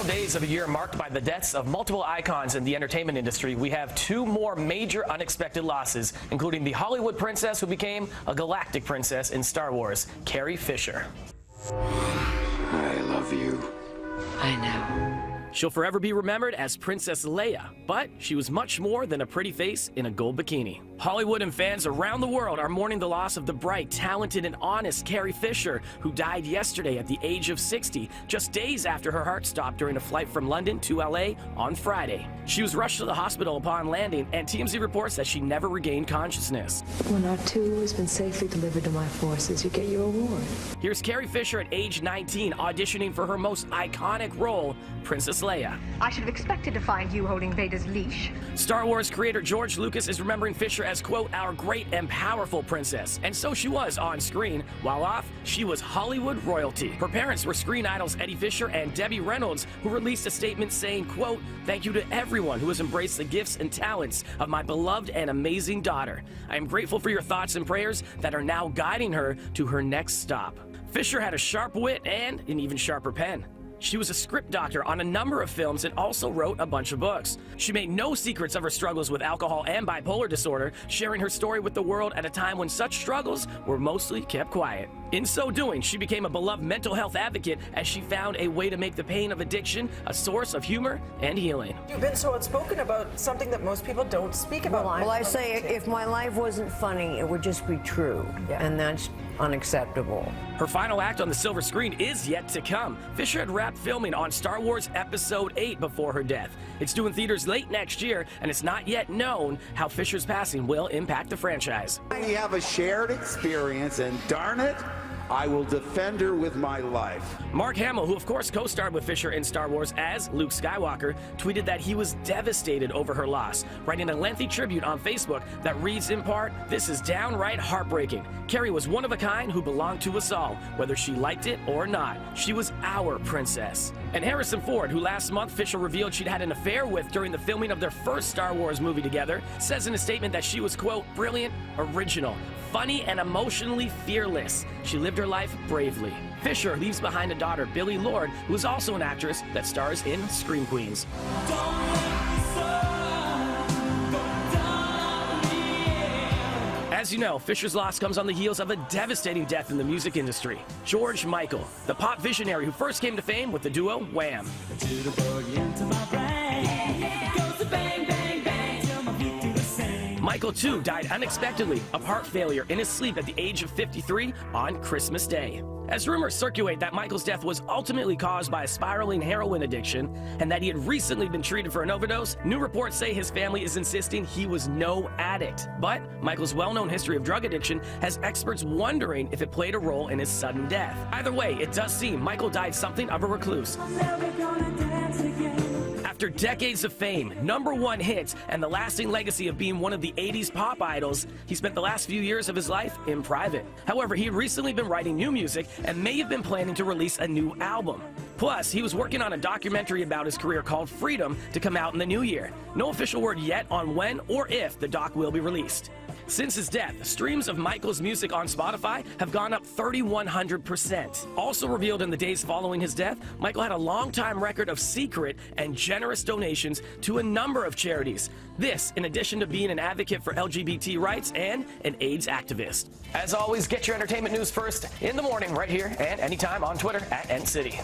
final days of a year marked by the deaths of multiple icons in the entertainment industry, we have two more major unexpected losses, including the Hollywood princess who became a galactic princess in Star Wars, Carrie Fisher. I love you. I know. She'll forever be remembered as Princess Leia, but she was much more than a pretty face in a gold bikini. Hollywood and fans around the world are mourning the loss of the bright, talented, and honest Carrie Fisher, who died yesterday at the age of 60, just days after her heart stopped during a flight from London to LA on Friday. She was rushed to the hospital upon landing, and TMZ reports that she never regained consciousness. When R2 has been safely delivered to my forces, you get your award. Here's Carrie Fisher at age 19 auditioning for her most iconic role, Princess Leia. I should have expected to find you holding Vader's leash. Star Wars creator George Lucas is remembering Fisher as, quote, our great and powerful princess. And so she was on screen. While off, she was Hollywood royalty. Her parents were screen idols Eddie Fisher and Debbie Reynolds, who released a statement saying, quote, thank you to everyone who has embraced the gifts and talents of my beloved and amazing daughter. I am grateful for your thoughts and prayers that are now guiding her to her next stop. Fisher had a sharp wit and an even sharper pen. She was a script doctor on a number of films and also wrote a bunch of books. She made no secrets of her struggles with alcohol and bipolar disorder, sharing her story with the world at a time when such struggles were mostly kept quiet. In so doing, she became a beloved mental health advocate as she found a way to make the pain of addiction a source of humor and healing. You've been so outspoken about something that most people don't speak about. Well, I say if my life wasn't funny, it would just be true, and that's unacceptable. Her final act on the silver screen is yet to come. Fisher had wrapped filming on Star Wars Episode 8 before her death. It's due in theaters late next year, and it's not yet known how Fisher's passing will impact the franchise. We have a shared experience, and darn it, I will defend her with my life. Mark Hamill, who of course co-starred with Fisher in Star Wars as Luke Skywalker, tweeted that he was devastated over her loss, writing a lengthy tribute on Facebook that reads in part, this is downright heartbreaking. Carrie was one of a kind who belonged to us all, whether she liked it or not. She was our princess. And Harrison Ford, who last month Fisher revealed she'd had an affair with during the filming of their first Star Wars movie together, says in a statement that she was, quote, brilliant, original, funny, and emotionally fearless. She lived her life bravely. Fisher leaves behind a daughter, Billie Lourd, who is also an actress that stars in Scream Queens. As you know, Fisher's loss comes on the heels of a devastating death in the music industry. George Michael, the pop visionary who first came to fame with the duo Wham! Michael, too, died unexpectedly of heart failure in his sleep at the age of 53 on Christmas Day. As rumors circulate that Michael's death was ultimately caused by a spiraling heroin addiction and that he had recently been treated for an overdose, new reports say his family is insisting he was no addict. But Michael's well-known history of drug addiction has experts wondering if it played a role in his sudden death. Either way, it does seem Michael died something of a recluse. After decades of fame, #1 hits, and the lasting legacy of being one of the 80s pop idols, he spent the last few years of his life in private. However, he had recently been writing new music and may have been planning to release a new album. Plus, he was working on a documentary about his career called Freedom to come out in the new year. No official word yet on when or if the doc will be released. Since his death, streams of Michael's music on Spotify have gone up 3,100%. Also revealed in the days following his death, Michael had a long-time record of secret and generous donations to a number of charities. This, in addition to being an advocate for LGBT rights and an AIDS activist. As always, get your entertainment news first in the morning right here and anytime on Twitter @NCity.